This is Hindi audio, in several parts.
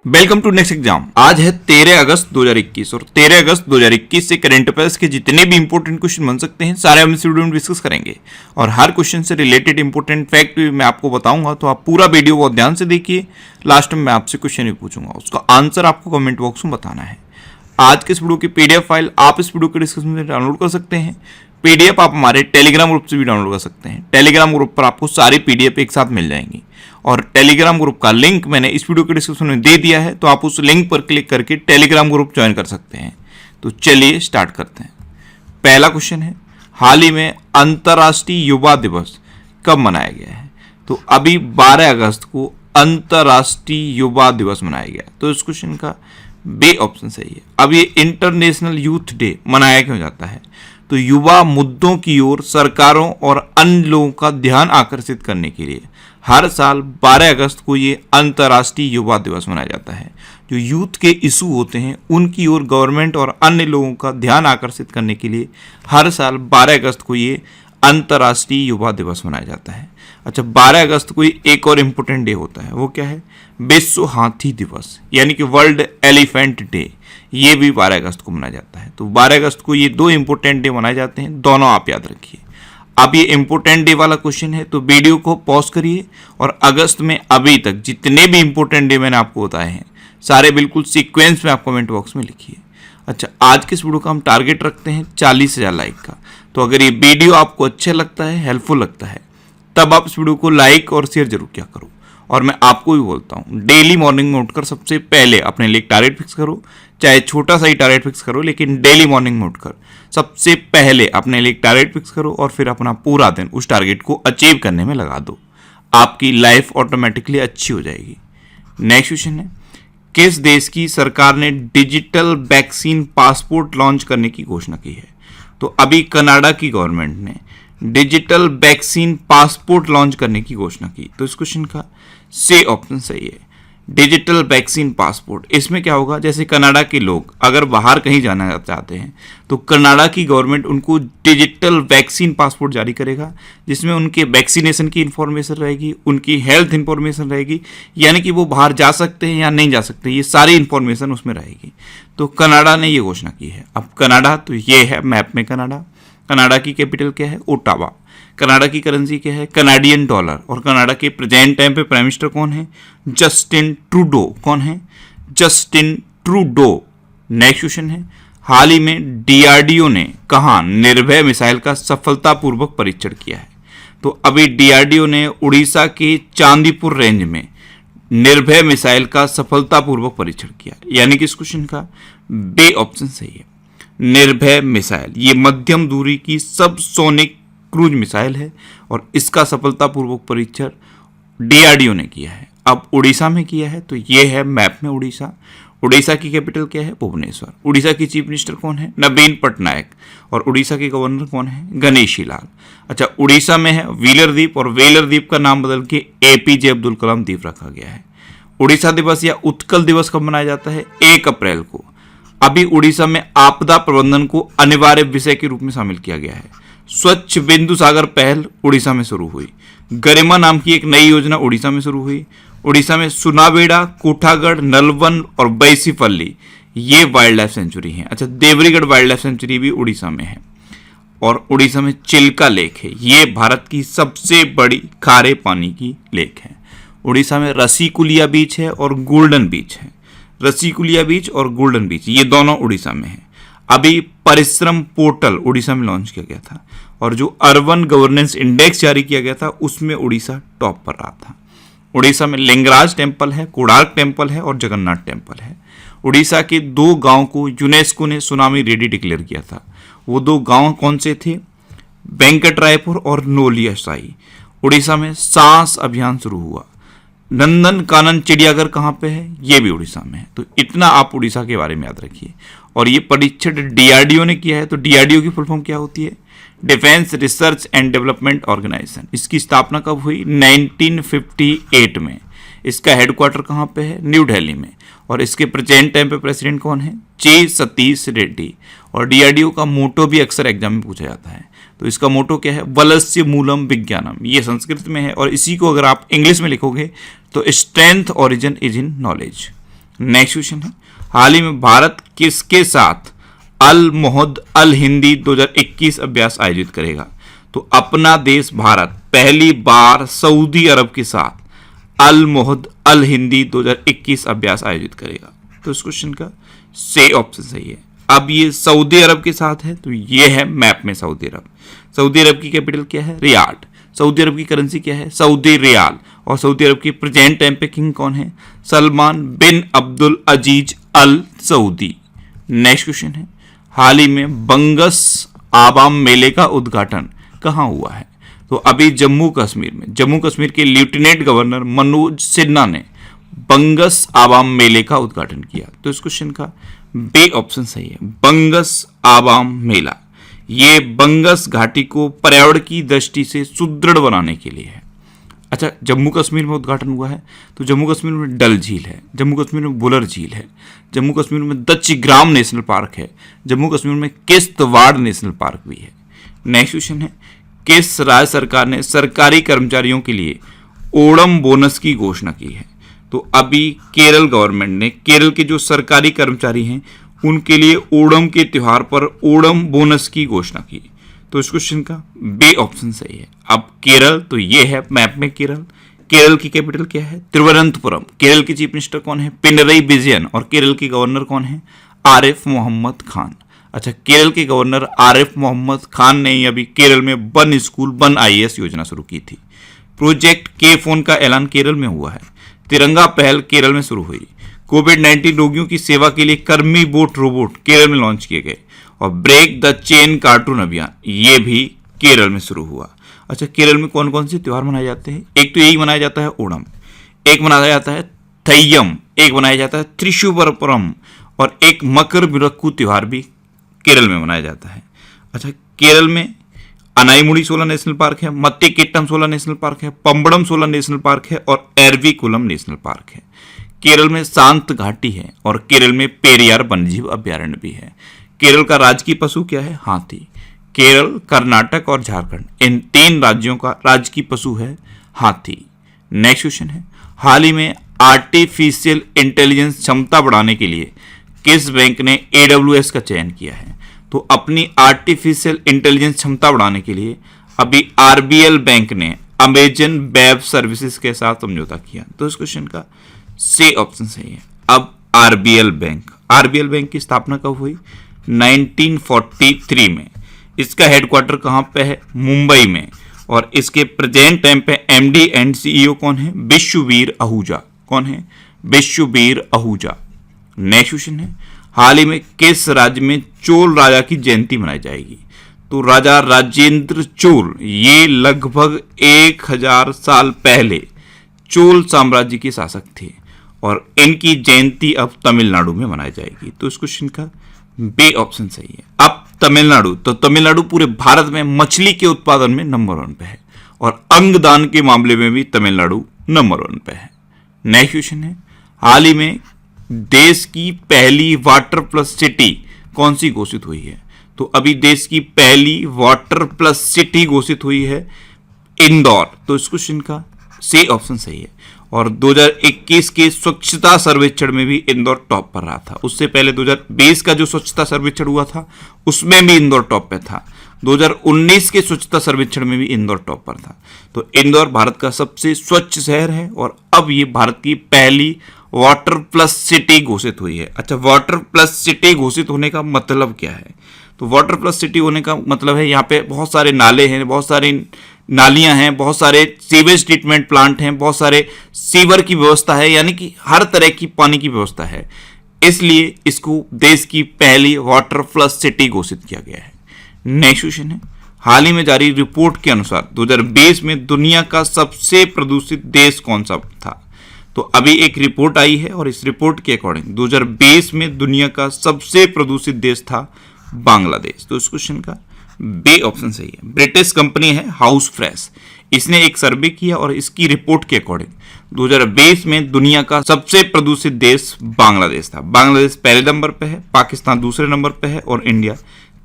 Welcome to next exam. आज है 13 अगस्त 2021 और 13 अगस्त 2021 से करंट अफेयर्स के जितने भी इंपॉर्टेंट क्वेश्चन बन सकते हैं सारे हम इस वीडियो में डिस्कस करेंगे और हर क्वेश्चन से रिलेटेड इंपॉर्टेंट फैक्ट भी मैं आपको बताऊंगा, तो आप पूरा वीडियो बहुत ध्यान से देखिए। लास्ट में मैं आपसे क्वेश्चन भी पूछूंगा, उसका आंसर आपको कमेंट बॉक्स में बताना है। आज के इस वीडियो की पीडीएफ फाइल आप इस वीडियो के डिस्क्रिप्शन में डाउनलोड कर सकते हैं। पीडीएफ आप हमारे टेलीग्राम ग्रुप से भी डाउनलोड कर सकते हैं। टेलीग्राम ग्रुप पर आपको सारी पीडीएफ एक साथ मिल जाएंगी और टेलीग्राम ग्रुप का लिंक मैंने इस वीडियो के डिस्क्रिप्शन में दे दिया है, तो आप उस लिंक पर क्लिक करके टेलीग्राम ग्रुप ज्वाइन कर सकते हैं। तो चलिए स्टार्ट करते हैं। पहला क्वेश्चन है, हाल ही में अंतर्राष्ट्रीय युवा दिवस कब मनाया गया है? तो अभी 12 अगस्त को अंतर्राष्ट्रीय युवा दिवस मनाया गया। तो इस क्वेश्चन का बी ऑप्शन सही है। अब ये इंटरनेशनल यूथ डे मनाया क्यों जाता है? तो युवा मुद्दों की ओर सरकारों और अन्य लोगों का ध्यान आकर्षित करने के लिए हर साल 12 अगस्त को ये अंतर्राष्ट्रीय युवा दिवस मनाया जाता है। जो यूथ के इशू होते हैं उनकी ओर गवर्नमेंट और अन्य लोगों का ध्यान आकर्षित करने के लिए हर साल 12 अगस्त को ये अंतर्राष्ट्रीय युवा दिवस मनाया जाता है। अच्छा, 12 अगस्त को एक और इम्पोर्टेंट डे होता है, वो क्या है? विश्व हाथी दिवस, यानी कि वर्ल्ड एलिफेंट डे। ये भी 12 अगस्त को मनाया जाता है। तो 12 अगस्त को ये दो इंपॉर्टेंट डे मनाए जाते हैं, दोनों आप याद रखिए। अब ये इंपॉर्टेंट डे वाला क्वेश्चन है, तो वीडियो को पॉज करिए और अगस्त में अभी तक जितने भी इंपॉर्टेंट डे मैंने आपको बताए हैं सारे बिल्कुल सीक्वेंस में आप कमेंट बॉक्स में लिखिए। अच्छा, आज के इस वीडियो का हम टारगेट रखते हैं 40,000 लाइक का। तो अगर ये वीडियो आपको अच्छा लगता है, हेल्पफुल लगता है, तब आप इस वीडियो को लाइक और शेयर जरूर किया करो। और मैं आपको भी बोलता हूँ, डेली मॉर्निंग में उठकर सबसे पहले अपने लिए टारगेट फिक्स करो, चाहे छोटा सा ही टारगेट फिक्स करो, लेकिन डेली मॉर्निंग में उठकर सबसे पहले अपने लिए टारगेट फिक्स करो और फिर अपना पूरा दिन उस टारगेट को अचीव करने में लगा दो। आपकी लाइफ ऑटोमेटिकली अच्छी हो जाएगी। नेक्स्ट क्वेश्चन है, किस देश की सरकार ने डिजिटल वैक्सीन पासपोर्ट लॉन्च करने की घोषणा की है? तो अभी कनाडा की गवर्नमेंट ने डिजिटल वैक्सीन पासपोर्ट लॉन्च करने की घोषणा की। तो इस क्वेश्चन का सी ऑप्शन सही है, डिजिटल वैक्सीन पासपोर्ट। इसमें क्या होगा, जैसे कनाडा के लोग अगर बाहर कहीं जाना चाहते हैं तो कनाडा की गवर्नमेंट उनको डिजिटल वैक्सीन पासपोर्ट जारी करेगा, जिसमें उनके वैक्सीनेशन की इंफॉर्मेशन रहेगी, उनकी हेल्थ इंफॉर्मेशन रहेगी, यानी कि वो बाहर जा सकते हैं या नहीं जा सकते, ये सारी इंफॉर्मेशन उसमें रहेगी। तो कनाडा ने ये घोषणा की है। अब कनाडा, तो ये है मैप में कनाडा। कनाडा की कैपिटल क्या है? ओटावा। कनाडा की करेंसी क्या है? Canadian dollar. और कनाडा के प्रेजेंट टाइम पे प्राइम मिनिस्टर कौन है? Justin Trudeau. कौन है? Justin Trudeau. नेक्स्ट क्वेश्चन है, हाल ही में डीआरडीओ ने कहाँ निर्भय मिसाइल का सफलतापूर्वक परीक्षण किया है? तो अभी डीआरडीओ ने उड़ीसा के चांदीपुर रेंज में निर्भय मिसाइल का सफलतापूर्वक परीक्षण किया, यानी कि इस क्वेश्चन का बी ऑप्शन सही है। निर्भय मिसाइल ये मध्यम दूरी की सबसोनिक क्रूज मिसाइल है और इसका सफलतापूर्वक परीक्षण डीआरडीओ ने किया है। अब उड़ीसा में किया है, तो ये है मैप में उड़ीसा। उड़ीसा की कैपिटल क्या है? भुवनेश्वर। उड़ीसा की चीफ मिनिस्टर कौन है? नवीन पटनायक। और उड़ीसा के गवर्नर कौन है? गणेशी लाल। अच्छा, उड़ीसा में है व्हीलर द्वीप और व्हीलर द्वीप का नाम बदल के एपीजे अब्दुल कलाम द्वीप रखा गया है। उड़ीसा दिवस या उत्कल दिवस कब मनाया जाता है? 1 अप्रैल को। अभी उड़ीसा में आपदा प्रबंधन को अनिवार्य विषय के रूप में शामिल किया गया है। स्वच्छ बिंदु सागर पहल उड़ीसा में शुरू हुई। गरिमा नाम की एक नई योजना उड़ीसा में शुरू हुई। उड़ीसा में सुनाबेड़ा, कोठागढ़, नलवन और बैसीपल्ली ये वाइल्ड लाइफ सेंचुरी हैं। अच्छा, देवरीगढ़ वाइल्ड लाइफ सेंचुरी भी उड़ीसा में है। और उड़ीसा में चिल्का लेक है, ये भारत की सबसे बड़ी खारे पानी की लेक है। उड़ीसा में रसीकुलिया बीच है और गोल्डन बीच है। रसीकुलिया बीच और गोल्डन बीच ये दोनों उड़ीसा में है। अभी परिश्रम पोर्टल उड़ीसा में लॉन्च किया गया था और जो अर्बन गवर्नेंस इंडेक्स जारी किया गया था उसमें उड़ीसा टॉप पर रहा था। उड़ीसा में लिंगराज टेम्पल है, कोणार्क टेम्पल है और जगन्नाथ टेम्पल है। उड़ीसा के 2 गांव को यूनेस्को ने सुनामी रेडी डिक्लेयर किया था। वो 2 गांव कौन से थे? वेंकटरायपुर और नोलियासाई। उड़ीसा में सांस अभियान शुरू हुआ। नंदन कानन चिड़ियाघर कहाँ पे है? ये भी उड़ीसा में है। तो इतना आप उड़ीसा के बारे में याद रखिए। और ये परीक्षण डीआरडीओ ने किया है। तो डीआरडीओ की फुल फॉर्म क्या होती है? Defence research and development organisation. इसकी स्थापना कब हुई? 1958 में। इसका हेडक्वार्टर कहाँ पे है? न्यू दिल्ली में। और इसके प्रेजेंट टाइम पे प्रेसिडेंट कौन है? जे सतीश रेड्डी। और डीआरडीओ का मोटो भी अक्सर एग्जाम में पूछा जाता है। तो इसका मोटो क्या है? वलस्य मूलम विज्ञानम। ये संस्कृत में है और इसी को अगर आप इंग्लिश में लिखोगे तो strength origin is in knowledge. Next question है, हाल ही में भारत किसके साथ अल मोहद अल हिंदी 2021 अभ्यास आयोजित करेगा? तो अपना देश भारत पहली बार सऊदी अरब के साथ अल मोहद अल हिंदी 2021 अभ्यास आयोजित करेगा। तो इस क्वेश्चन का से ऑप्शन सही है। अब ये सऊदी अरब के साथ है, तो ये है मैप में सऊदी अरब। सऊदी अरब की कैपिटल क्या है? रियाद। सऊदी अरब की करेंसी क्या है? Saudi riyal. और सऊदी अरब की प्रेजेंट टाइम पे किंग कौन है? सलमान बिन अब्दुल अजीज अल सऊदी। नेक्स्ट क्वेश्चन है, हाल ही में बंगस आवाम मेले का उद्घाटन कहाँ हुआ है? तो अभी जम्मू कश्मीर में, जम्मू कश्मीर के लेफ्टिनेंट गवर्नर मनोज सिन्हा ने बंगस आवाम मेले का उद्घाटन किया। तो इस क्वेश्चन का बी ऑप्शन सही है, बंगस आवाम मेला। ये बंगस घाटी को पर्यावरण की दृष्टि से सुदृढ़ बनाने के लिए है। अच्छा, जम्मू कश्मीर में उद्घाटन हुआ है, तो जम्मू कश्मीर में डल झील है, जम्मू कश्मीर में बुलर झील है, जम्मू कश्मीर में दच्चिग्राम नेशनल पार्क है, जम्मू कश्मीर में किश्तवाड़ नेशनल पार्क भी है। नेक्स्ट क्वेश्चन है, किस राज्य सरकार ने सरकारी कर्मचारियों के लिए ओणम बोनस की घोषणा की है? तो अभी केरल गवर्नमेंट ने केरल के जो सरकारी कर्मचारी हैं उनके लिए ओणम के त्योहार पर ओणम बोनस की घोषणा की। तो इस क्वेश्चन का बी ऑप्शन सही है। अब केरल, तो ये है मैप में केरल। केरल की कैपिटल क्या है? तिरुवनंतपुरम। केरल के चीफ मिनिस्टर कौन है? पिनरई विजयन। और केरल के गवर्नर कौन है? आरिफ मोहम्मद खान। अच्छा, केरल के गवर्नर आरिफ मोहम्मद खान ने ही अभी केरल में वन स्कूल वन IAS योजना शुरू की थी। प्रोजेक्ट के फोन का ऐलान केरल में हुआ है। तिरंगा पहल केरल में शुरू हुई। कोविड-19 रोगियों की सेवा के लिए कर्मी बोट रोबोट केरल में लॉन्च किए गए। और ब्रेक द चेन कार्टून अभियान ये भी केरल में शुरू हुआ। अच्छा, केरल में कौन कौन से त्योहार मनाए जाते हैं? एक तो यही मनाया जाता है ओणम, एक मनाया जाता है थैयम, एक मनाया जाता है त्रिशुबरपुरम, और एक मकर बिरक्कू त्योहार भी केरल में मनाया जाता है। अच्छा, केरल में अनाईमुड़ी 16 नेशनल पार्क है, मत्तिकिट्टम 16 नेशनल पार्क है, पंबड़म 16 नेशनल पार्क है, और एरविकुलम नेशनल पार्क है। केरल में शांत घाटी है, और केरल में पेरियार वन्यजीव अभ्यारण्य भी है। केरल का राजकीय पशु क्या है? हाथी। केरल, कर्नाटक और झारखंड, इन 3 राज्यों का राजकीय पशु है हाथी। नेक्स्ट क्वेश्चन है, हाल ही में आर्टिफिशियल इंटेलिजेंस क्षमता बढ़ाने के लिए किस बैंक ने AWS का चयन किया है? तो अपनी आर्टिफिशियल इंटेलिजेंस क्षमता बढ़ाने के लिए अभी RBL बैंक ने अमेजन वेब सर्विसेज के साथ समझौता किया। तो इस क्वेश्चन का सी ऑप्शन सही है। अब RBL बैंक की स्थापना कब हुई? 1943 में। इसका हेडक्वार्टर कहाँ पे है? मुंबई में। और इसके प्रेजेंट टाइम पे MD एंड CEO कौन है? विश्ववीर आहूजा। कौन है? विश्ववीर आहूजा। नेक्स्ट क्वेश्चन है, हाल ही में किस राज्य में चोल राजा की जयंती मनाई जाएगी? तो राजा राजेंद्र चोल ये लगभग 1000 साल पहले चोल साम्राज्य के शासक थे, और इनकी जयंती अब तमिलनाडु में मनाई जाएगी। तो इस क्वेश्चन का बी ऑप्शन सही है। अब तमिलनाडु, तो तमिलनाडु पूरे भारत में मछली के उत्पादन में नंबर 1 पे है, और अंगदान के मामले में भी तमिलनाडु नंबर 1 पे है। नेक्स्ट क्वेश्चन है, हाल ही में देश की पहली वाटर प्लस सिटी कौन सी घोषित हुई है? तो अभी देश की पहली वाटर प्लस सिटी घोषित हुई है इंदौर। तो इस क्वेश्चन का सी ऑप्शन सही है। और 2021 के स्वच्छता सर्वेक्षण में भी इंदौर टॉप पर रहा था। उससे पहले 2020 का जो स्वच्छता सर्वेक्षण हुआ था उसमें भी इंदौर टॉप पे था। 2019 के स्वच्छता सर्वेक्षण में भी इंदौर टॉप पर था। तो इंदौर भारत का सबसे स्वच्छ शहर है, और अब ये भारत की पहली वाटर प्लस सिटी घोषित हुई है। अच्छा, वाटर प्लस सिटी घोषित होने का मतलब क्या है? तो वाटर प्लस सिटी होने का मतलब है यहाँ पे बहुत सारे नाले हैं, बहुत सारी नालियां हैं, बहुत सारे सीवेज ट्रीटमेंट प्लांट हैं, बहुत सारे सीवर की व्यवस्था है, यानी कि हर तरह की पानी की व्यवस्था है। इसलिए इसको देश की पहली वाटर प्लस सिटी घोषित किया गया है। नेक्स्ट क्वेश्चन है, हाल ही में जारी रिपोर्ट के अनुसार 2020 में दुनिया का सबसे प्रदूषित देश कौन सा था? तो अभी एक रिपोर्ट आई है, और इस रिपोर्ट के अकॉर्डिंग 2020 में दुनिया का सबसे प्रदूषित देश था बांग्लादेश। तो इस क्वेश्चन का बी ऑप्शन सही है। ब्रिटिश कंपनी है हाउस फ्रेश, इसने एक सर्वे किया, और इसकी रिपोर्ट के अकॉर्डिंग 2020 में दुनिया का सबसे प्रदूषित देश बांग्लादेश था। बांग्लादेश पहले नंबर पे है, पाकिस्तान दूसरे नंबर पे है, और इंडिया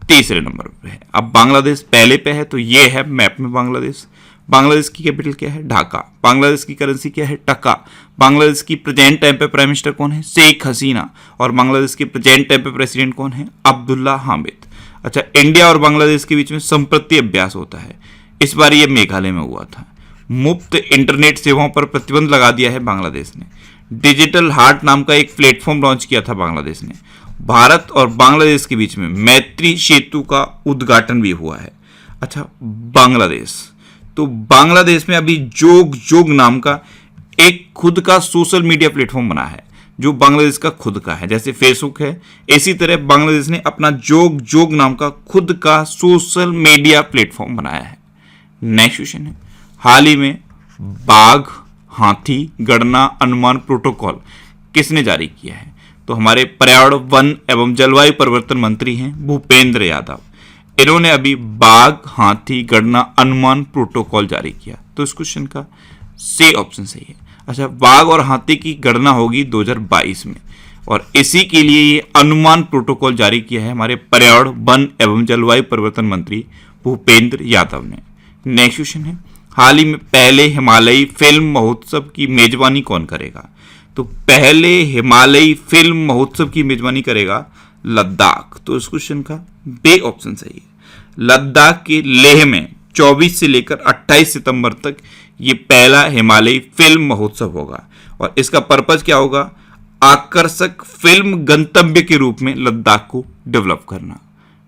तीसरे नंबर पे है। अब बांग्लादेश पहले पे है, तो ये है मैप में बांग्लादेश। बांग्लादेश की कैपिटल क्या है? ढाका। बांग्लादेश की करेंसी क्या है? टका। बांग्लादेश की प्रेजेंट टाइम पे प्राइम मिनिस्टर कौन है? शेख हसीना। और बांग्लादेश के प्रेजेंट टाइम पे प्रेसिडेंट कौन है? अब्दुल्ला हामिद। अच्छा, इंडिया और बांग्लादेश के बीच में संप्रति अभ्यास होता है, इस बार ये मेघालय में हुआ था। मुफ्त इंटरनेट सेवाओं पर प्रतिबंध लगा दिया है बांग्लादेश ने। डिजिटल हार्ट नाम का एक प्लेटफॉर्म लॉन्च किया था बांग्लादेश ने। भारत और बांग्लादेश के बीच में मैत्री सेतु का उद्घाटन भी हुआ है। अच्छा, बांग्लादेश, तो बांग्लादेश में अभी जोग जोग नाम का एक खुद का सोशल मीडिया प्लेटफॉर्म बना है, जो बांग्लादेश का खुद का है। जैसे फेसबुक है, इसी तरह बांग्लादेश ने अपना जोग जोग नाम का खुद का सोशल मीडिया प्लेटफॉर्म बनाया है। नेक्स्ट क्वेश्चन है, हाल ही में बाघ हाथी गणना अनुमान प्रोटोकॉल किसने जारी किया है? तो हमारे पर्यावरण वन एवं जलवायु परिवर्तन मंत्री हैं भूपेंद्र यादव। इन्होंने अभी बाघ हाथी गणना अनुमान प्रोटोकॉल जारी किया। तो इस क्वेश्चन का सी ऑप्शन सही है। अच्छा, बाघ और हाथी की गणना होगी 2022 में, और इसी के लिए ये अनुमान प्रोटोकॉल जारी किया है हमारे पर्यावरण वन एवं जलवायु परिवर्तन मंत्री भूपेंद्र यादव ने। नेक्स्ट क्वेश्चन है, हाल ही में पहले हिमालयी फिल्म महोत्सव की मेजबानी कौन करेगा? तो पहले हिमालयी फिल्म महोत्सव की मेजबानी करेगा लद्दाख। तो इस क्वेश्चन का बे ऑप्शन सही है। लद्दाख के लेह में 24 से लेकर 28 सितंबर तक ये पहला हिमालयी फिल्म महोत्सव होगा, और इसका पर्पज क्या होगा? आकर्षक फिल्म गंतव्य के रूप में लद्दाख को डेवलप करना।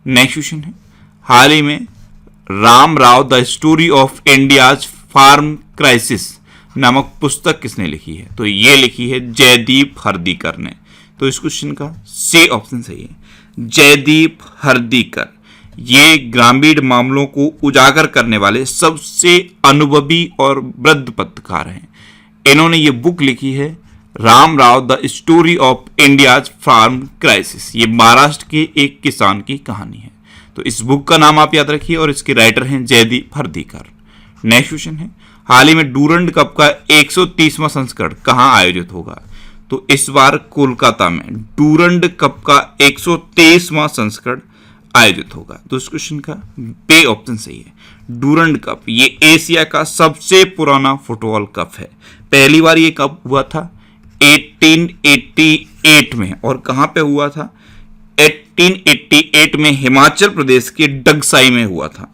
नेक्स्ट क्वेश्चन है, हाल ही में Ram Rao the story of India's farm crisis नामक पुस्तक किसने लिखी है? तो ये लिखी है जयदीप हरदीकर ने। तो इस क्वेश्चन का सी ऑप्शन सही है, जयदीप हरदीकर। ये ग्रामीण मामलों को उजागर करने वाले सबसे अनुभवी और वृद्ध पत्रकार हैं। इन्होंने ये बुक लिखी है Ram Rao the story of India's farm crisis. ये महाराष्ट्र के एक किसान की कहानी है। तो इस बुक का नाम आप याद रखिए, और इसके राइटर हैं जयदीप हरदीकर। नेक्स्ट क्वेश्चन है, हाल ही में डूरंड कप का 130वां संस्करण कहां आयोजित होगा? तो इस बार कोलकाता में डूरंड कप का 123वां संस्करण आयोजित होगा। तो इस क्वेश्चन का बे ऑप्शन सही है। डूरंड कप ये एशिया का सबसे पुराना फुटबॉल कप है। पहली बार ये कप हुआ था 1888 में, और कहां पे हुआ था? 1888 में हिमाचल प्रदेश के डगसाई में हुआ था।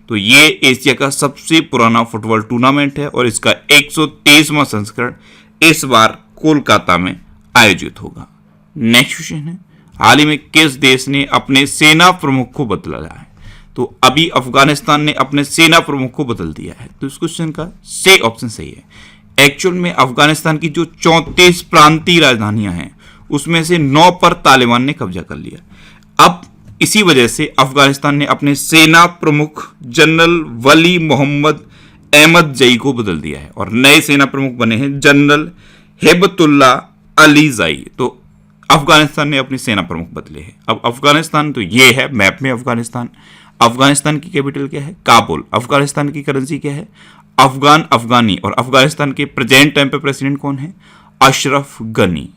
तो ये एशिया का सबसे पुराना फुटबॉल टूर्नामेंट है, और इसका 123वां संस्करण इस बार कोलकाता में आयोजित होगा। नेक्स्ट क्वेश्चन है, हाल ही में किस देश ने अपने सेना प्रमुख को बदला है? तो अभी अफगानिस्तान ने अपने सेना प्रमुख को बदल दिया है। तो इस क्वेश्चन का सी ऑप्शन सही है। एक्चुअल में अफगानिस्तान की जो 34 प्रांतीय राजधानियां हैं, उसमें से 9 पर तालिबान ने कब्जा कर लिया। अब इसी वजह से अफगानिस्तान ने अपने सेना प्रमुख जनरल वली मोहम्मद अहमद जई को बदल दिया है, और नए सेना प्रमुख बने हैं जनरल हेबतुल्ला अली जई। तो अफगानिस्तान ने अपने सेना प्रमुख बदले हैं। अब अफगानिस्तान तो ये है मैप में अफगानिस्तान। अफगानिस्तान की कैपिटल क्या है? काबुल। अफगानिस्तान की करेंसी क्या है? अफगान अफगानी। और अफगानिस्तान के प्रेजेंट टाइम पे प्रेसिडेंट कौन है? अशरफ गनी।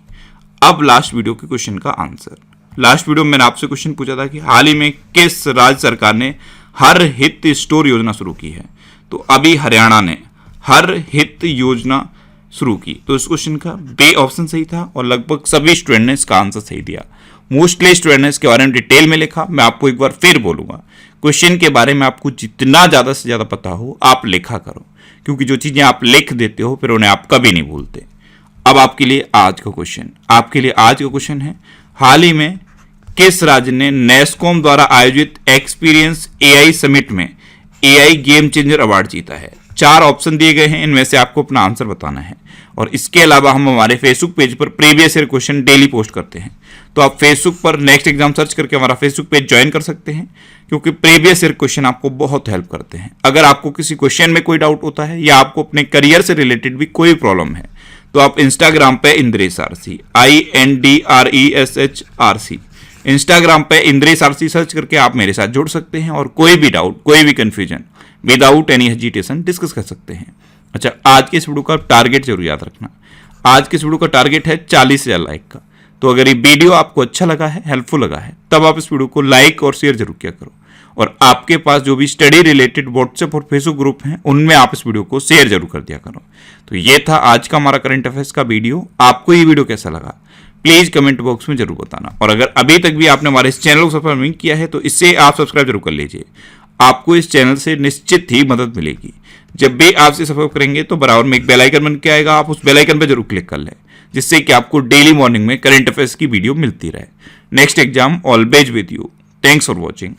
अब लास्ट वीडियो के क्वेश्चन का आंसर। लास्ट वीडियो में मैंने आपसे क्वेश्चन पूछा था कि हाल ही में किस राज्य सरकार ने हर हित स्टोर योजना शुरू की है? तो अभी हरियाणा ने हर हित योजना शुरू की। तो इस क्वेश्चन का बे ऑप्शन सही था, और लगभग सभी स्टूडेंट ने इसका आंसर सही दिया। मोस्टली स्टूडेंट ने इसके बारे में डिटेल में लिखा। मैं आपको एक बार फिर बोलूंगा, क्वेश्चन के बारे में आपको जितना ज़्यादा से ज़्यादा पता हो आप लिखा करो, क्योंकि जो चीज़ें आप लिख देते हो फिर उन्हें आप कभी नहीं भूलते। अब आपके लिए आज का क्वेश्चन है, हाल ही में किस राज्य ने नेस्कॉम द्वारा आयोजित एक्सपीरियंस एआई समिट में एआई गेम चेंजर अवार्ड जीता है? 4 ऑप्शन दिए गए हैं, इनमें से आपको अपना आंसर बताना है। और इसके अलावा हम हमारे फेसबुक पेज पर previous year question daily post करते हैं। तो आप फेसबुक पर नेक्स्ट एग्जाम सर्च करके हमारा फेसबुक पेज ज्वाइन कर सकते हैं, क्योंकि प्रीवियस ईयर क्वेश्चन आपको बहुत हेल्प करते हैं। अगर आपको किसी क्वेश्चन में कोई डाउट होता है, या आपको अपने करियर से रिलेटेड भी कोई प्रॉब्लम है, तो आप इंस्टाग्राम पे इंद्रेश आरसी INDRESHRC इंस्टाग्राम पे इंद्रेश आरसी सर्च करके आप मेरे साथ जुड़ सकते हैं, और कोई भी डाउट, कोई भी confusion without any hesitation discuss कर सकते हैं। अच्छा, आज के इस वीडियो का टारगेट जरूर याद रखना। आज के इस वीडियो का टारगेट है 40,000 लाइक का। तो अगर ये वीडियो आपको अच्छा लगा है, हेल्पफुल लगा है, तब आप इस वीडियो को लाइक और शेयर जरूर किया करो। और आपके पास जो भी स्टडी रिलेटेड व्हाट्सएप और फेसबुक ग्रुप हैं उनमें आप इस वीडियो को शेयर जरूर कर दिया करो। तो ये था आज का हमारा करंट अफेयर्स का वीडियो। आपको ये वीडियो कैसा लगा प्लीज कमेंट बॉक्स में जरूर बताना, और अगर अभी तक भी आपने हमारे इस चैनल को सब्सक्राइब नहीं किया है तो इससे आप सब्सक्राइब जरूर कर लीजिए। आपको इस चैनल से निश्चित ही मदद मिलेगी। जब भी आप इसे सब्सक्राइब करेंगे तो बराबर में एक बेल आइकन बन के आएगा, आप उस बेल आइकन पर जरूर क्लिक कर लें, जिससे कि आपको डेली मॉर्निंग में करंट अफेयर्स की वीडियो मिलती रहे। Next exam always with you. Thanks for watching.